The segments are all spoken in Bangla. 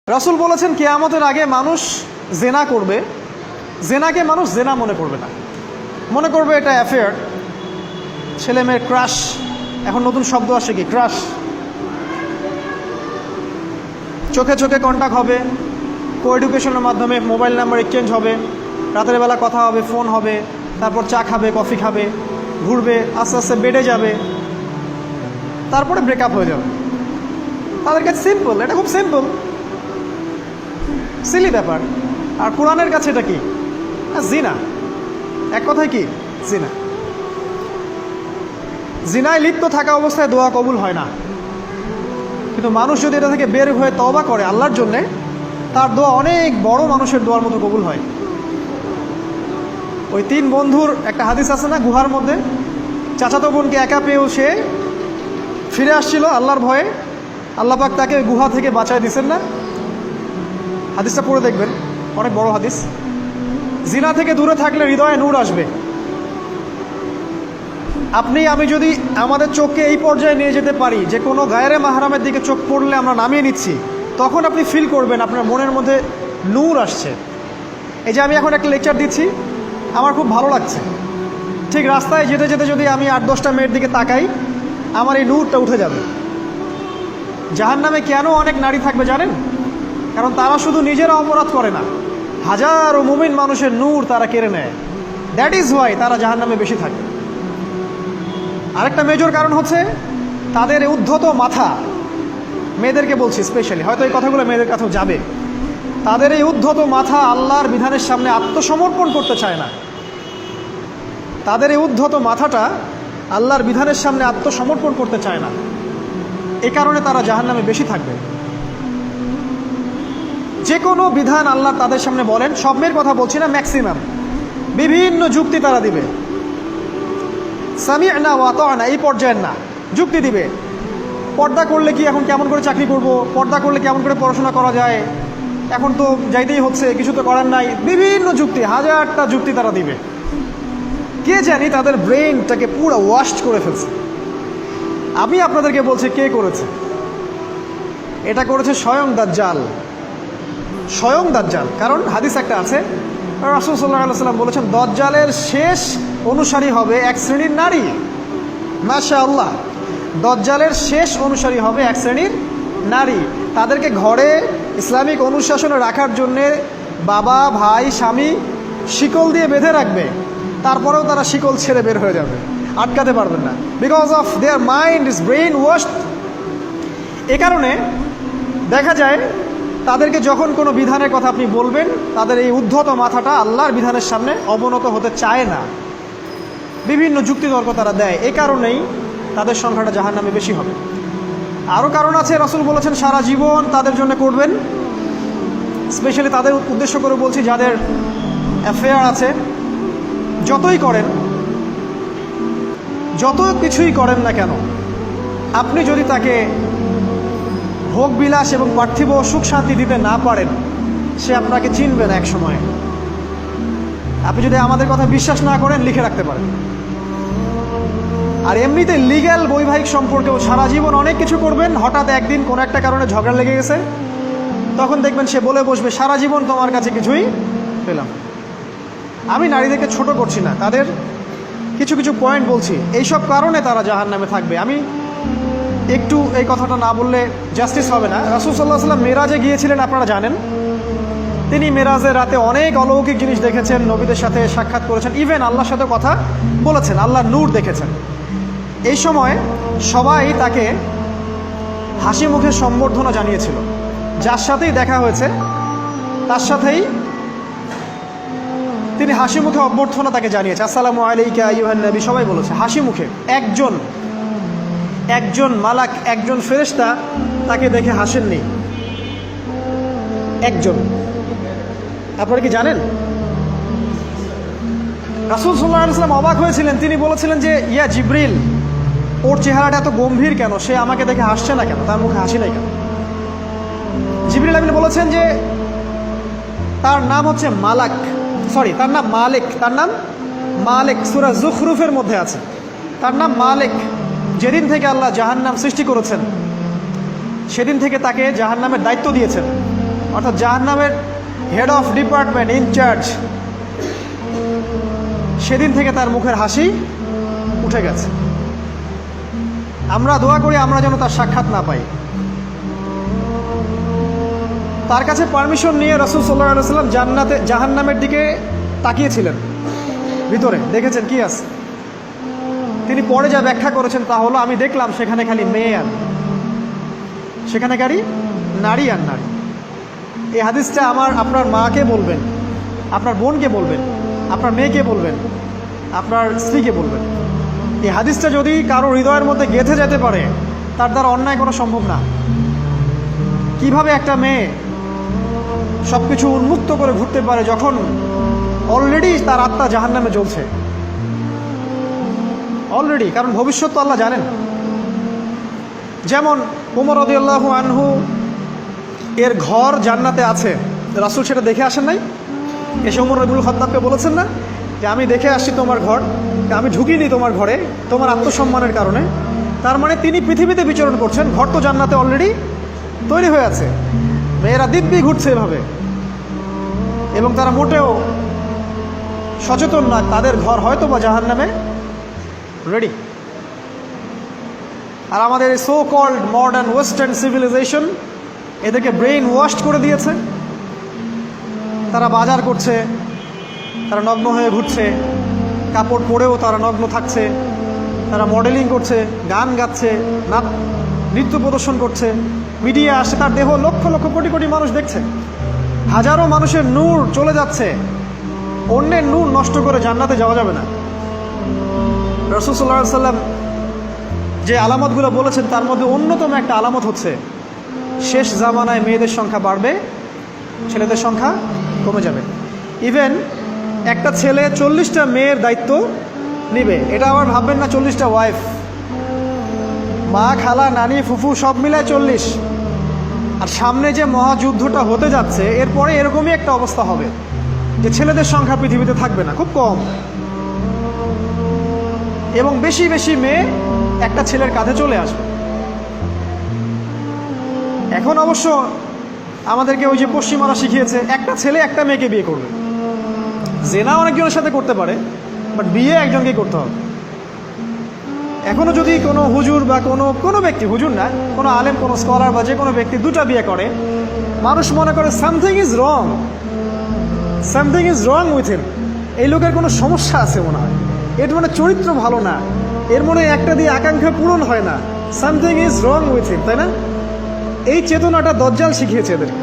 রাসূল বলেছেন কিয়ামতের আগে মানুষ জেনা করবে, জেনাকে মানুষ জেনা মনে করবে না, মনে করবে এটা অ্যাফেয়ার, ছেলে মেয়ের ক্রাশ। এখন নতুন শব্দ আসে কি, ক্রাশ। চোখে চোখে কন্ট্যাক্ট হবে, কো এডুকেশনের মাধ্যমে মোবাইল নাম্বার এক্সচেঞ্জ হবে, রাতের বেলা কথা হবে, ফোন হবে, তারপর চা খাবে, কফি খাবে, ঘুরবে, আস্তে আস্তে বেড়ে যাবে, তারপরে ব্রেকআপ হয়ে যাবে। তাদের কাছে সিম্পল, এটা খুব সিম্পল সিলি ব্যাপার। আর কোরআনের কাছে এটা কি, জিনা। এক কথায় কি, জিনা। জিনায় লিপ্ত থাকা অবস্থায় দোয়া কবুল হয় না, কিন্তু মানুষ যদি এটা থেকে বের হয়ে তওবা করে আল্লাহর জন্যে, তার দোয়া অনেক বড় মানুষের দোয়ার মতো কবুল হয়। ওই 3 বন্ধুর একটা হাদিস আছে না, গুহার মধ্যে চাচাতো বোনকে একা পেয়েও সে ফিরে আসছিল আল্লাহর ভয়ে, আল্লাহ পাক তাকে গুহা থেকে বাঁচায় দিচ্ছেন না? হাদিসটা পড়ে দেখবেন, অনেক বড় হাদিস। জিনা থেকে দূরে থাকলে হৃদয়ে নূর আসবে। আপনি আমি যদি আমাদের চোখকে এই পর্যায়ে নিয়ে যেতে পারি যে কোনো গায়রে মাহরামের দিকে চোখ পড়লে আমরা নামিয়ে নিচ্ছি, তখন আপনি ফিল করবেন আপনার মনের মধ্যে নূর আসছে। এই যে আমি এখন একটা লেকচার দিচ্ছি, আমার খুব ভালো লাগছে। ঠিক রাস্তায় যেতে যেতে যদি আমি 8-10টা মেয়ের দিকে তাকাই, আমার এই নূরটা উঠে যাবে। জাহান্নামে কেন অনেক নারী থাকবে জানেন? কারণ তারা শুধু নিজেরা অপরাধ করে না, হাজারো মুমিন মানুষের নূর তারা কেড়ে নেয়। দ্যাট ইজ ওয়াই তারা জাহান্নামে বেশি থাকে। আরেকটা মেজর কারণ হচ্ছে তাদের উদ্ধত মাথা। মেয়েদেরকে বলছি স্পেশালি, হয়তো এই কথাগুলো মেয়েদের কাছেও যাবে। তাদের এই উদ্ধত মাথা আল্লাহর বিধানের সামনে আত্মসমর্পণ করতে চায় না। তাদের এই উদ্ধত মাথাটা আল্লাহর বিধানের সামনে আত্মসমর্পণ করতে চায় না, এ কারণে তারা জাহান্নামে বেশি থাকবে। যে কোনো বিধান আল্লাহ তাদের সামনে বলেন, সব মেয়ের কথা বলছি না, ম্যাক্সিমাম বিভিন্ন যুক্তি তারা দিবে। সামি'না ওয়া আতা'না এই পর্যায়ের না, যুক্তি দিবে। পর্দা করলে কি এখন কেমন করে চাকরি করব, পর্দা করলে কেমন করে পড়াশোনা করা যায়, এখন তো যাইতেই হচ্ছে, কিছু তো করার নাই, বিভিন্ন যুক্তি, হাজারটা যুক্তি তারা দিবে। কে জানি তাদের ব্রেনটাকে পুরো ওয়াশড করে ফেলছে। আমি আপনাদেরকে বলছি কে করেছে, এটা করেছে স্বয়ং দাজ্জাল। স্বয়ং দাজ্জাল। কারণ হাদিস একটা আছে, রাসূল সাল্লাল্লাহু আলাইহি ওয়াসাল্লাম বলেছেন দাজ্জালের শেষ অনুসারী হবে এক শ্রেণীর নারী। মাশাআল্লাহ, দাজ্জালের শেষ অনুসারী হবে এক শ্রেণীর নারী। তাদেরকে ঘরে ইসলামিক অনুশাসনে রাখার জন্যে বাবা, ভাই, স্বামী শিকল দিয়ে বেঁধে রাখবে, তারপরেও তারা শিকল ছেড়ে বের হয়ে যাবে, আটকাতে পারবেন না। Because of their mind is brain washed. এ কারণে দেখা যায় তাদেরকে যখন কোনো বিধানের কথা আপনি বলবেন, তাদের এই উদ্ধত মাথাটা আল্লাহর বিধানের সামনে অবনত হতে চায় না, বিভিন্ন যুক্তিতর্ক তারা দেয়। এই কারণেই তাদের সংখ্যাটা জাহান্নামে বেশি হবে। আরও কারণ আছে, রাসূল বলেছেন সারা জীবন তাদের জন্য করবেন। স্পেশালি তাদের উদ্দেশ্য করে বলছি যাদের অ্যাফেয়ার আছে। যতই করেন, যত কিছুই করেন না কেন, আপনি যদি তাকে ভোগ বিলাস এবং পার্থিব সুখ শান্তি দিতে না পারেন, সে আপনাকে চিনবে না এক সময়। আপনি যদি আমাদের কথা বিশ্বাস না করেন, লিখে রাখতে পারেন। আর এমনিতে লিগ্যাল বৈবাহিক সম্পর্কেও সারা জীবন অনেক কিছু করবেন, হঠাৎ একদিন কোনো একটা কারণে ঝগড়া লেগে গেছে, তখন দেখবেন সে বলে বসবে সারা জীবন তোমার কাছে কিছুই পেলাম। আমি নারীদেরকে ছোট করছি না, তাদের কিছু কিছু পয়েন্ট বলছি, এইসব কারণে তারা জাহান্নামে থাকবে। আমি একটু এই কথাটা না বললে জাস্টিস হবে না। রাসূল সাল্লাল্লাহু আলাইহি ওয়াসাল্লাম মেরাজে গিয়েছিলেন, আপনারা জানেন। তিনি মেরাজের রাতে অনেক অলৌকিক জিনিস দেখেছেন, নবীদের সাথে সাক্ষাৎ করেছেন, ইভেন আল্লাহর সাথে কথা বলেছেন, আল্লাহর নূর দেখেছেন। এই সময় সবাই তাকে হাসি মুখে সম্বর্ধনা জানিয়েছিল। যার সাথেই দেখা হয়েছে তার সাথেই তিনি হাসি মুখে অভ্যর্থনা তাকে জানিয়েছে, আসসালামু আলাইকা আইয়ুহান নবী, সবাই বলেছে হাসি মুখে। একজন মালাক, একজন ফেরেশতা তাকে দেখে হাসেননি, একজন। আপনারা কি জানেন? রাসূল সাল্লাল্লাহু আলাইহি ওয়াসাল্লাম অবাক হয়েছিলেন। তিনি বলেছিলেন যে ইয়া জিবরিল, ওর চেহারাটা এত গম্ভীর কেন, সে আমাকে দেখে হাসছে না কেন, তার মুখে হাসি নাই কেন? জিবরিল আমিন বলেছেন যে তার নাম হচ্ছে মালাক, সরি তার নাম মালিক, তার নাম মালিক, সূরা যুখরুফের মধ্যে আছে, তার নাম মালিক। যেদিন থেকে আল্লাহ জাহান্নাম সৃষ্টি করেছেন, সেদিন থেকে তাকে জাহান্নামের দায়িত্ব দিয়েছেন। অর্থাৎ জাহান্নামের হেড অফ ডিপার্টমেন্ট ইনচার্জ, সেদিন থেকে তার মুখের হাসি উঠে গেছে। আমরা দোয়া করি আমরা যেন তার সাক্ষাৎ না পাই। তার কাছে পারমিশন নিয়ে রাসূল সাল্লাল্লাহু আলাইহি ওয়াসাল্লাম জাহান্নামের দিকে তাকিয়েছিলেন, ভিতরে দেখেছেন কি আছে। তিনি পরে যা ব্যাখ্যা করেছেন তা হলো, আমি দেখলাম সেখানে খালি মেয়ে আর সেখানে খালি নারী আর নারী। এই হাদিসটা আপনার মাকে বলবেন, আপনার বোনকে বলবেন, আপনার মেয়েকে বলবেন, আপনার স্ত্রীকে বলবেন। এই হাদিসটা যদি কারো হৃদয়ের মধ্যে গেঁথে যেতে পারে, তার দ্বারা অন্যায় করা সম্ভব না। কিভাবে একটা মেয়ে সব কিছু উন্মুক্ত করে ঘুরতে পারে যখন অলরেডি তার আত্মা জাহান্নামে জ্বলছে অলরেডি, কারণ ভবিষ্যৎ তো আল্লাহ জানেন। যেমন ওমর রাদিয়াল্লাহু আনহু এর ঘর জান্নাতে আছে, রাসূল সেটা দেখে আসেন নাই? এসে ওমর ইবনুল খাত্তাবকে বলেছেন না যে আমি দেখে আসছি তোমার ঘর, আমি ঢুকিনি তোমার ঘরে তোমার আত্মসম্মানের কারণে। তার মানে তিনি পৃথিবীতে বিচরণ করছেন, ঘর তো জান্নাতে অলরেডি তৈরি হয়ে আছে। মেয়েরা দিব্যি ঘুরছে এভাবে, এবং তারা মোটেও সচেতন না তাদের ঘর হয়তো বা জাহান্নামে রেডি। আর আমাদের এই so called modern western civilisation এদেরকে ব্রেইন ওয়াশড করে দিয়েছে। তারা বাজার করছে, তারা নগ্ন হয়ে ঘুরছে, কাপড় পরেও তারা নগ্ন থাকছে, তারা মডেলিং করছে, গান গাচ্ছে, নৃত্য প্রদর্শন করছে, মিডিয়া আসে, তার দেহ লক্ষ লক্ষ কোটি কোটি মানুষ দেখছে। হাজারো মানুষের নূর চলে যাচ্ছে, অন্যের নূর নষ্ট করে জান্নাতে যাওয়া যাবে না। রাসূল সাল্লাল্লাহু আলাইহি ওয়াসাল্লাম যে আলামতগুলো বলেছেন তার মধ্যে অন্যতম একটা আলামত হচ্ছে শেষ জামানায় মেয়েদের সংখ্যা বাড়বে, ছেলেদের সংখ্যা কমে যাবে। ইভেন একটা ছেলে 40টা মেয়ের দায়িত্ব নিবে। এটা আবার ভাববেন না 40টা ওয়াইফ, মা, খালা, নানি, ফুফু সব মিলায় 40। আর সামনে যে মহাযুদ্ধটা হতে যাচ্ছে এরপরে এরকমই একটা অবস্থা হবে যে ছেলেদের সংখ্যা পৃথিবীতে থাকবে না, খুব কম, এবং বেশি বেশি মেয়ে একটা ছেলের কাঁধে চলে আসবে। এখন অবশ্য আমাদেরকে ওই যে পশ্চিমারা শিখিয়েছে একটা ছেলে একটা মেয়েকে বিয়ে করবে। জেনা অনেকজনের সাথে করতে পারে, বাট বিয়ে একজনকেই করতে হবে। এখনও যদি কোনো হুজুর বা কোনো ব্যক্তি, হুজুর না, কোনো আলেম, কোনো স্কলার বা যে কোনো ব্যক্তি দুটা বিয়ে করে, মানুষ মনে করে something is wrong, something is wrong with him. এই লোকের কোনো সমস্যা আছে মনে হয়, এর মানে চরিত্র ভালো না, এর মনে একটা দিয়ে আকাঙ্ক্ষা পূরণ হয় না, something is wrong with him, তাই না? এই চেতনাটা দজ্জাল শিখিয়েছে এদেরকে।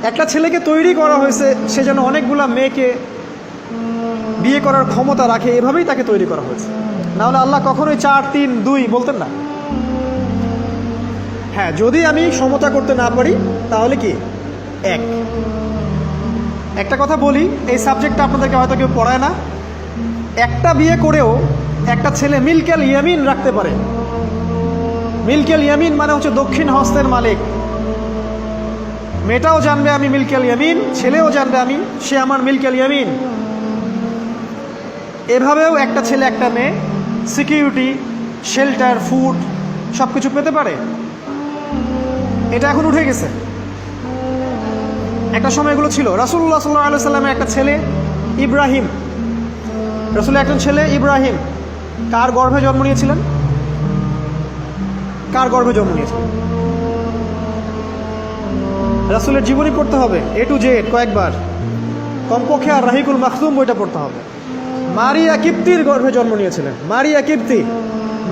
একটা ছেলেকে তৈরি করা হয়েছে সে যেন অনেকগুলা মেয়েকে বিয়ে করার ক্ষমতা রাখে, এভাবেই তাকে তৈরি করা হয়েছে। নাহলে আল্লাহ কখনোই 4, 3, 2 বলতেন না। হ্যাঁ, যদি আমি সমতা করতে না পারি তাহলে কি একটা কথা বলি, এই সাবজেক্টটা আপনাদেরকে হয়তো কেউ পড়ায় না। একটা বিয়ে করেও একটা ছেলে মিল্কেল ইয়ামিন রাখতে পারে। মিল্কেল ইয়ামিন মানে হচ্ছে দক্ষিণ হস্তের মালিক। মেয়েটাও জানবে আমি মিল্কেল ইয়ামিন, ছেলেও জানবে সে আমার মিল্কেল ইয়ামিন। এভাবেও একটা ছেলে একটা মেয়ে সিকিউরিটি, শেল্টার, ফুড সব কিছু পেতে পারে। এটা এখন উঠে গেছে, একটা সময় এগুলো ছিল। রাসূলুল্লাহ সাল্লাল্লাহু আলাইহি ওয়াসাল্লামের একটা ছেলে ইব্রাহিম, রাসূলের একজন ছেলে ইব্রাহিম কার গর্ভে জন্ম নিয়েছিলেন? কার গর্ভে জন্ম নিয়েছিলেন? রাসূলের জীবনী পড়তে হবে A to Z কয়েকবার, কমপক্ষে আর রাহিকুল মাখতুম বইটা পড়তে হবে। মারিয়া কিপ্তির গর্ভে জন্ম নিয়েছিলেন।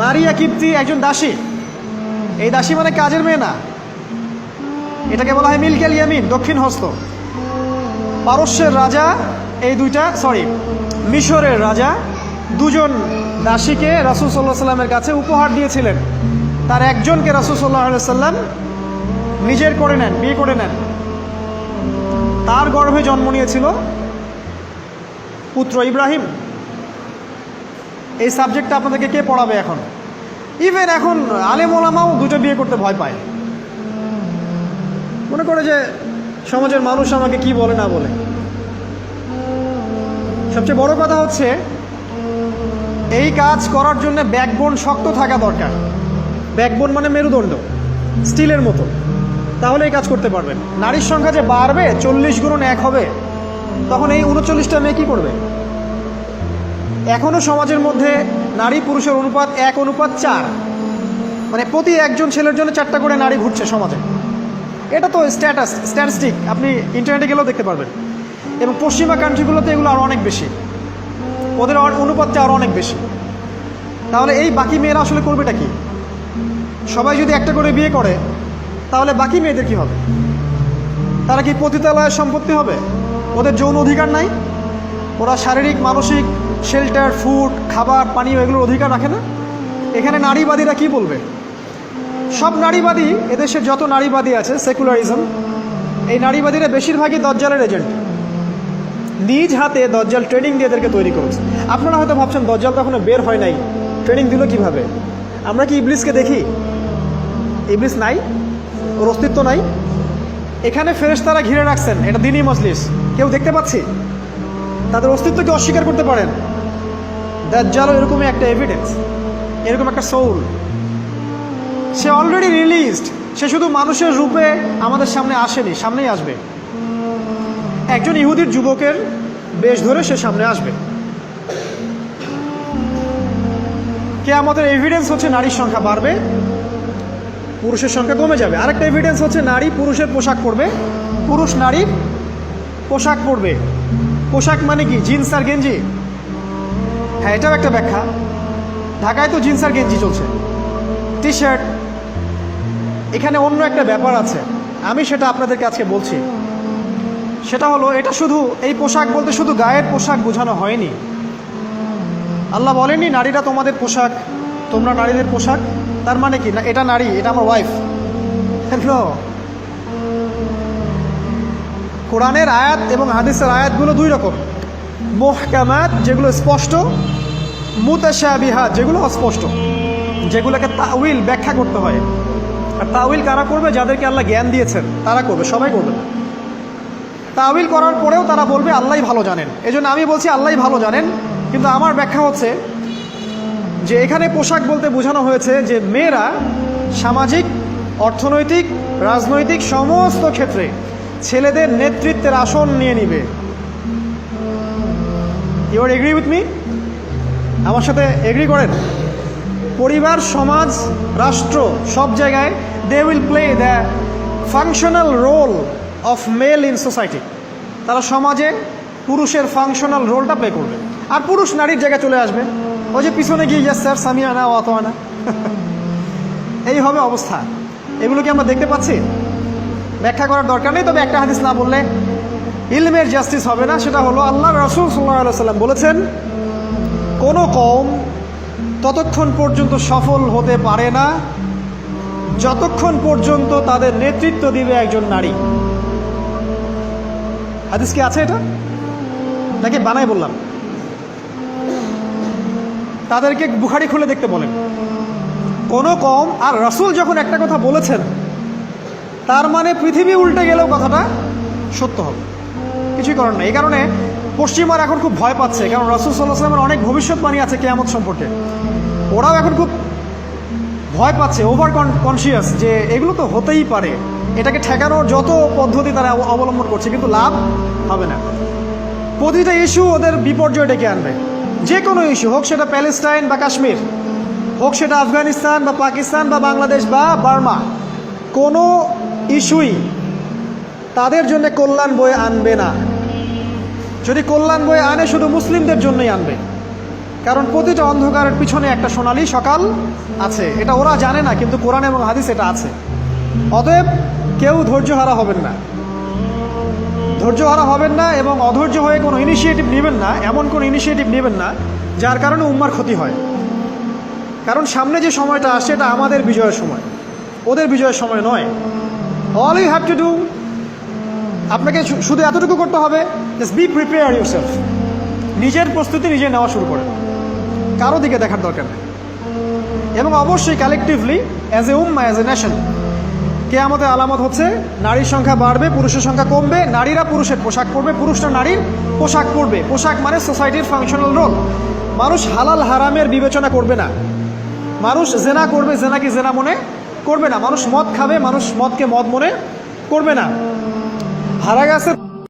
মারিয়া কিপ্তি একজন দাসী। এই দাসী মানে কাজের মেয়ে না, এটাকে বলা হয় মিল্কেল ইয়ামিন, দক্ষিণ হস্ত। পারস্যের রাজা মিশরের রাজা দুজন দাসীকে রাসূল সাল্লাল্লাহু আলাইহি সাল্লামের কাছে উপহার দিয়েছিলেন। তার একজনকে রাসূল সাল্লাল্লাহু আলাইহি সাল্লাম নিজের করে নেন, বিয়ে করে নেন। তার গর্ভে জন্ম নিয়েছিল পুত্র ইব্রাহিম। এই সাবজেক্টটা আপনাদেরকে কে পড়াবে এখন? ইভেন এখন আলেম ওলামাও দুটো বিয়ে করতে ভয় পায়, মনে করে যে সমাজের মানুষ আমাকে কি বলে না বলে। সবচেয়ে বড় কথা হচ্ছে এই কাজ করার জন্য ব্যাকবোন শক্ত থাকা দরকার। ব্যাকবোন মানে মেরুদণ্ড, স্টিলের মতো। তাহলে এই কাজ করতে পারবেন। নারীর সংখ্যা যে বাড়বে 40 গুণন 1 হবে, তখন এই 39টা মেয়ে কী করবে? এখনও সমাজের মধ্যে নারী পুরুষের অনুপাত 1:4, মানে প্রতি একজন ছেলের জন্য 4টা করে নারী ঘুরছে সমাজে। এটা তো স্ট্যাটিস্টিক, আপনি ইন্টারনেটে গেলেও দেখতে পারবেন। এবং পশ্চিমা কান্ট্রিগুলোতে এগুলো আরও অনেক বেশি, ওদের অনুপাতটা আরও অনেক বেশি। তাহলে এই বাকি মেয়েরা আসলে করবেটা কি? সবাই যদি একটা করে বিয়ে করে, তাহলে বাকি মেয়েদের কি হবে? তারা কি পতিতালয়ের সম্পত্তি হবে? ওদের যৌন অধিকার নাই? ওরা শারীরিক, মানসিক, শেল্টার, ফুড, খাবার, পানীয় এগুলোর অধিকার রাখে না? এখানে নারীবাদীরা কি বলবে? সব নারীবাদী, এদেশের যত নারীবাদী আছে, সেকুলারিজম, এই নারীবাদীরা বেশিরভাগই দজ্জালের এজেন্ট। নিজ হাতে দজ্জাল ট্রেনিং দিয়ে এদেরকে তৈরি করেছে। আপনারা হয়তো ভাবছেন দজ্জাল তো এখনো বের হয় নাই, ট্রেনিং দিল কিভাবে? আমরা কি ইবলিসকে দেখি? ইবলিস নাই, ওর অস্তিত্ব নাই। এখানে ফেরেশতারা ঘিরে রাখছেন, এটা দ্বীনি মজলিস, কেউ দেখতে পাচ্ছি? তাদের অস্তিত্বকে অস্বীকার করতে পারেন? দাজ্জালও এরকমই একটা এভিডেন্স, এরকম একটা সোল। সে অলরেডি রিলিজড, সে শুধু মানুষের রূপে আমাদের সামনে আসেনি, সামনেই আসবে। একজন ইহুদির যুবকের বেশ ধরে সে সামনে আসবে। কিয়ামতের এভিডেন্স হচ্ছে নারীর সংখ্যা বাড়বে, পুরুষের সংখ্যা কমে যাবে। আরেকটা এভিডেন্স হচ্ছে নারী পুরুষের পোশাক পরবে, পুরুষ নারীর পোশাক পরবে। পোশাক মানে কি? জিন্স আর গেঞ্জি? হ্যাঁ, এটাও একটা ব্যাখ্যা। ঢাকায় তো জিন্স আর গেঞ্জি চলছে, টি শার্ট। এখানে অন্য একটা ব্যাপার আছে, আমি সেটা আপনাদেরকে আজকে বলছি। সেটা হলো, এটা শুধু এই পোশাক বলতে শুধু গায়ের পোশাক বোঝানো হয়নি। আল্লাহ বলেননি নারীরা তোমাদের পোশাক, তোমরা নারীদের পোশাক। তার মানে কি? না এটা নারী, এটা আমার ওয়াইফ। কোরআনের আয়াত এবং হাদিসের আয়াতগুলো দুই রকম। মুহকামাত, যেগুলো স্পষ্ট, মুতাশাবিহাত, যেগুলো অস্পষ্ট, যেগুলোকে তাউইল, ব্যাখ্যা করতে হয়। আর তাউইল কারা করবে? যাদেরকে আল্লাহ জ্ঞান দিয়েছেন তারা করবে, সবাই করবে না। তাউইল করার পরেও তারা বলবে আল্লাহই ভালো জানেন। এজন্য আমি বলছি আল্লাহই ভালো জানেন, কিন্তু আমার ব্যাখ্যা হচ্ছে যে এখানে পোশাক বলতে বোঝানো হয়েছে যে মেয়েরা সামাজিক, অর্থনৈতিক, রাজনৈতিক সমস্ত ক্ষেত্রে ছেলেদের নেতৃত্বের আসন নিয়ে নিবে। You are agree with me? আমার সাথে এগ্রি করেন? পরিবার, সমাজ, রাষ্ট্র, সব জায়গায় they will play the functional role of male in society. তারা সমাজে পুরুষের ফাংশনাল রোলটা প্লে করবে, আর পুরুষ নারীর জায়গায় চলে আসবে। ওই যে পিছনে গিয়ে ইয়েস স্যার, সামিয়ানা ও আতোয়ানা, এই হবে অবস্থা। এগুলো কি আমরা দেখতে পাচ্ছি? ব্যাখ্যা করার দরকার নেই। তবে একটা হাদিস না বললে ইলমের জাস্টিস হবে না। সেটা হলো আল্লাহ রাসূল সাল্লাল্লাহু আলাইহি সাল্লাম বলেছেন, কোনো কওম ততক্ষণ পর্যন্ত সফল হতে পারে না যতক্ষণ পর্যন্ত তাদের নেতৃত্ব দিবে একজন নারী। হাদিস কি আছে এটা, নাকি বানাই বললাম? তাদেরকে বুখারি খুলে দেখতে বলেন। কোনো কওম, আর রাসূল যখন একটা কথা বলেছেন তার মানে পৃথিবী উল্টে গেলেও কথাটা সত্য হবে, কিছুই করার নেই। এই কারণে পশ্চিমার এখন খুব ভয় পাচ্ছে, কারণ রাসূল সাল্লাল্লাহু আলাইহি ওয়াসাল্লামের অনেক ভবিষ্যৎবাণী আছে কিয়ামত সম্পর্কে। ওরাও এখন খুব ভয় পাচ্ছে, ওভার কনসিয়াস, যে এগুলো তো হতেই পারে। এটাকে ঠেকানোর যত পদ্ধতি তারা অবলম্বন করছে, কিন্তু লাভ হবে না। প্রতিটা ইস্যু ওদের বিপর্যয় ডেকে আনবে। যে কোনো ইস্যু হোক, সেটা প্যালেস্টাইন বা কাশ্মীর হোক, সেটা আফগানিস্তান বা পাকিস্তান বা বাংলাদেশ বা বার্মা, কোনো ইস্যুই তাদের জন্য কল্যাণ বয়ে আনবে না। যদি কল্যাণ বয়ে আনে, শুধু মুসলিমদের জন্যই আনবে। কারণ প্রতিটা অন্ধকারের পিছনে একটা সোনালী সকাল আছে। এটা ওরা জানে না, কিন্তু কোরআন এবং হাদিস এটা আছে। অতএব কেউ ধৈর্যহারা হবেন না, ধৈর্যহারা হবেন না, এবং অধৈর্য হয়ে কোনো ইনিশিয়েটিভ নেবেন না। এমন কোনো ইনিশিয়েটিভ নেবেন না যার কারণে উম্মার ক্ষতি হয়। কারণ সামনে যে সময়টা আসে, এটা আমাদের বিজয়ের সময়, ওদের বিজয়ের সময় নয়। All you have to do, আপনাকে শুধু এতটুকু করতে হবে, জাস্ট বি প্রিপেয়ার ইউরসেলফ। নিজের প্রস্তুতি নিজে নেওয়া শুরু করেন, কারো দিকে দেখার দরকার নেই। এবং অবশ্যই collectively, as a Umma, as a nation, কিয়ামতের আলামত হচ্ছে নারীর সংখ্যা বাড়বে, পুরুষের সংখ্যা কমবে। নারীরা পুরুষের পোশাক পরবে, পুরুষরা নারীর পোশাক পরবে। পোশাক মানে সোসাইটির ফাংশনাল রোল। মানুষ হালাল হারামের বিবেচনা করবে না। মানুষ জেনা করবে, জেনাকে জেনা মনে করবে না। মানুষ মদ খাবে, মানুষ মদকে মদ মনে করবে না। হারা গাছের